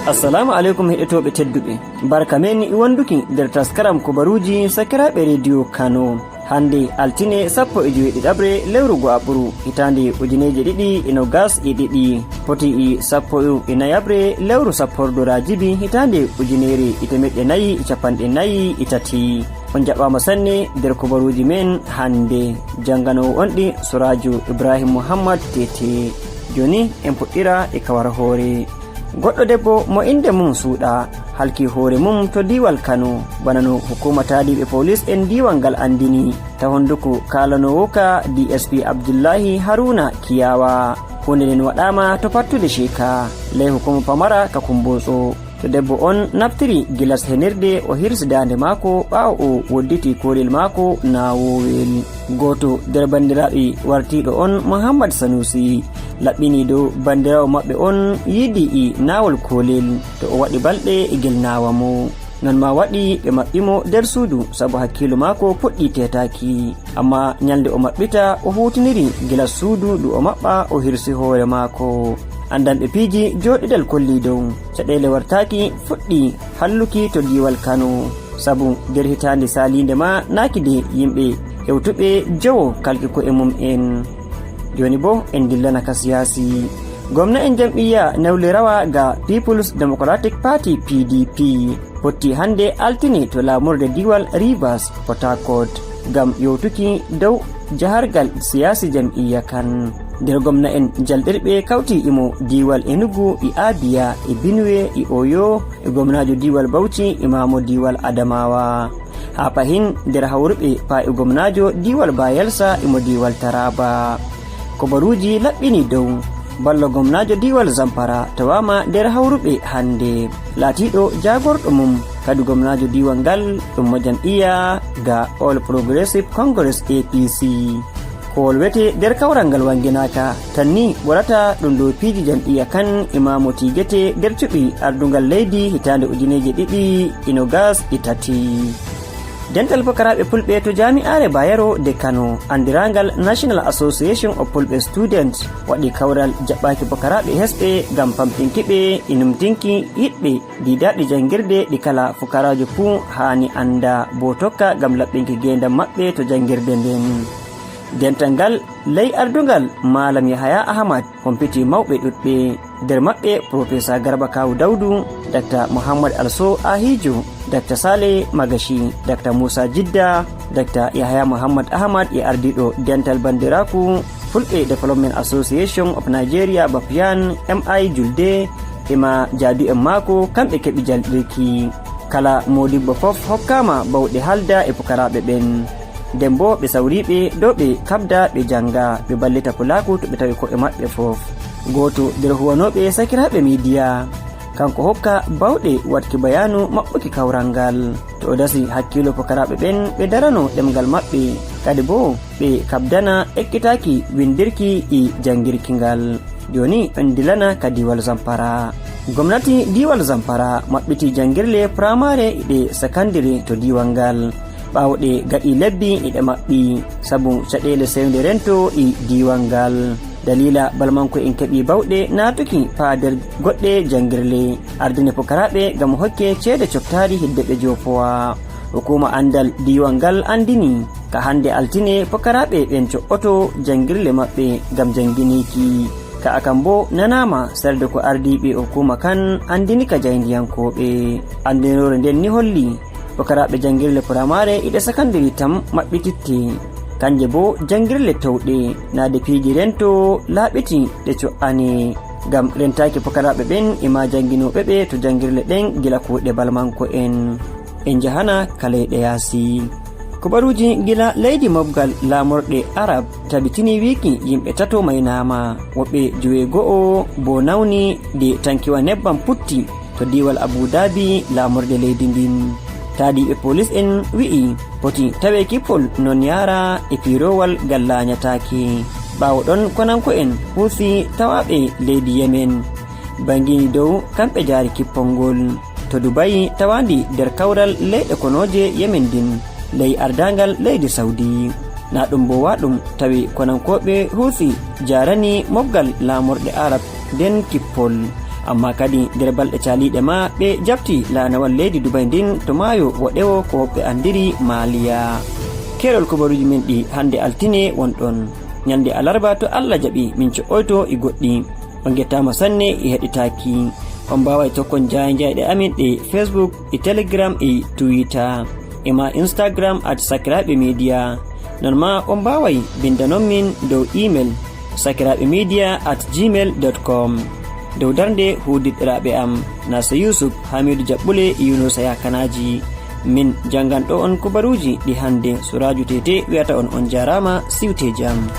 assalamu alaikum heɗotoɓe tedduɓe, barka men wonduki nder taskaram kubaruji sakiraɓe rediyo Kano. Hande altine 17 lewru go'aɓuru hitande 2022 poti 14 lewru sappordo rajibi hitande 1443. on jaɓɓama sanne nder kubaruji men hande. janganowo on ɗi Surajo Ibrahim Muhammad Tete. joni en puɗɗira e kawar hoore. goɗɗo debbo mo inde mum suuɗa halki hoore mum to diwal Kano, bana no hukuma taadiɓe police en diwal ngal andini ta honduko kalanowo ka DSP Abdullahi Haruna Kiyawa. hunde nden waɗama to pattude sheka ley hukuma pamara ka kumbotso. to debbo on naftiri gilas henirde o hirsi dande mako ɓawo o wodditi korel mako nawowel. goto nder bandiraɓe wartiɗo on Muhammad Sanusi laɓɓini dow bandirawo maɓɓe on yiidi i nawol kolel to o waɗi balɗe gel nawa mo. non ma waɗi ɓe maɓɓimo nder suudu sabu hakkilo mako puɗɗi tetaki, amma nyalde o maɓɓita o hutiniri gilas suudu ɗu o maɓɓa o hirsi hoore mako. andanɓe piiji joɗidal kolli dow caɗele wartaki fuɗɗi halluki to diwal Kano, sabu nder hitande salinde ma nakide yimɓe hewtuɓe jowo kalki ko'e mum en. joni bo en dillana ka siyasi. gwamna en jam'iyya nawlirawa ga People's Democratic Party PDP potti hande altini to lamurde diwal Rivers Port Harcourt gam yewtuki dow jahargal siyasi jam'iyya kan. nder gwamna en jalɗirɓe kawti imo diwal Enugu e Abia e Benue e Oyo e gwamnajo diwal Bauchi imamo diwal Adamawa. ha fahin nder hawruɓe pa e gwamnajo diwal Bayelsa imo diwal Taraba. kobaruji laɓɓini dow ballo gwamnajo diwal Zamfara tawama nder hawruɓe hande. latiɗo jagorɗo mum kadi gwamnajo diwal ngal ɗum mo jam'iyya ga All Progressive Congress APC. kowol wete nder kawral ngal wanginaka tanni ɓurata ɗum dow piiji jam'iyya kan imamo tigete nder cuɓi ardungal leydi hitande 2023. dental fukaraɓe fulɓe to jami'are Bayero de Kano andirangal National Association of Fulɓe Students waɗi kawral jaɓɓaki fukaraɓe hesɓe gam famɗinkiɓe inumtinki yiɗɓe didaɗi jangirde ɗi kala fukarajo fuu hani anda bo tokka gam laɓɓinki gendam maɓɓe to jangirde nden. dental ngal ley ardungal Malam Yahaya Ahmad hompiti mawɓe ɗuɗɓe nder maɓɓe Professor Garba Kawu Daudu, Dr. Muhammad Also Ahijo, Dr. Saleh Magashi, Dr. Musa Jidda, Dr. Yahaya Muhammad Ahmad e ardiɗo dental bandiraku Fulɓe Development Association of Nigeria Bapian MI Julde ema jaadu en mako kamɓe keɓi jalɗirki. kala modibbo fof hokkama bawɗe halda e pukaraɓe ɓen. nden bo ɓe sawriɓe dow ɓe kabda ɓe janga ɓe ballita kulaku to ɓe tawi ko'e maɓɓe fof. goto nder huwanoɓe sakiraɓe midiya kanko hokka bawɗe watki bayanu maɓɓuki kawral ngal to o dasi hakkilo pukaraɓe ɓen ɓe darano ɗemgal maɓɓe kadi bo ɓe kabdana ekkitaki windirki e jangirki ngal. joni en dilana ka diwal Zamfara. gomnati diwal Zamfara maɓɓiti jangirle primare ɗe secondary to diwal ngal ɓawo ɗe gaɗi lebbi eɗe maɓɓi sabu caɗele sewnde rento e diwal ngal. dalila balmanko en keɓi bawɗe natuki pa nder goɗɗe jangirle ardine pukaraɓe gam hokke ceede coftari hidde ɓe jopowa. hukuma andal diwal ngal andini ka hande altine pukaraɓe ɓen co'oto jangirle maɓɓe gam janginiki. ka akan bo nanama sarde ko ardiɓe hukuma kan andini ka jayndiyankoɓe. andinore nden ni holli pukaraɓe jangirle primare iɗe secondary tam maɓɓititte, kanje bo jangirle towɗe nade piiji rento laaɓiti ɗe co'ane gam rentaki pukaraɓe ɓen ema janginoɓe ɓe to jangirle ɗen gila kuuɗe balmanko en jahana kaleyɗe yaasi. kubaruji gila leydi mobgal lamorɗe Arab tabitini wiki yimɓe tato maynama, woɓɓe 12 bo nawni de tankiwa nebbam putti to diwal Abu Dhabi lamorɗe leydi ndin. taadiɓe police en wi'i poti tawe kippol non yara e pirowal gal lanyatake. ɓawo ɗon konanko en huusi tawaɓe leydi Yemen bangini dow kamɓe jaari kippol ngol to Dubai tawandi nder kawral leyɗe konoje Yemen din ley ardangal leydi Saudi. na ɗum bo waɗum tawi konankoɓe huusi jarani mobgal lamorɗe Arab nden kippol amma kadi nder balɗe caliɗe ma ɓe jabti lanawal leydi Dubai ndin to maayo woɗewo ko ɓe andiri Maliya. Kerol kubaruji men ɗi hande altine wonɗon nyande alarba to Allah jaɓi min co'oyto e goɗɗi. On gettama sanne e heɗitaki. On mbawai tokkon jayɗe amin ɗe Facebook e Telegram e Twitter ema Instagram @sakiraɓe media. Non ma on mbawai bindanon min dow email sakiraɓemedia@gmail.com. dow darde hudiɗiraɓe am Nasa Yusuf Hamidou Jaɓɓule Yunusa Yakanaji. Min janganɗo on kubaruji ɗi hande Suraju Tete wiyata on jarama siwte jam.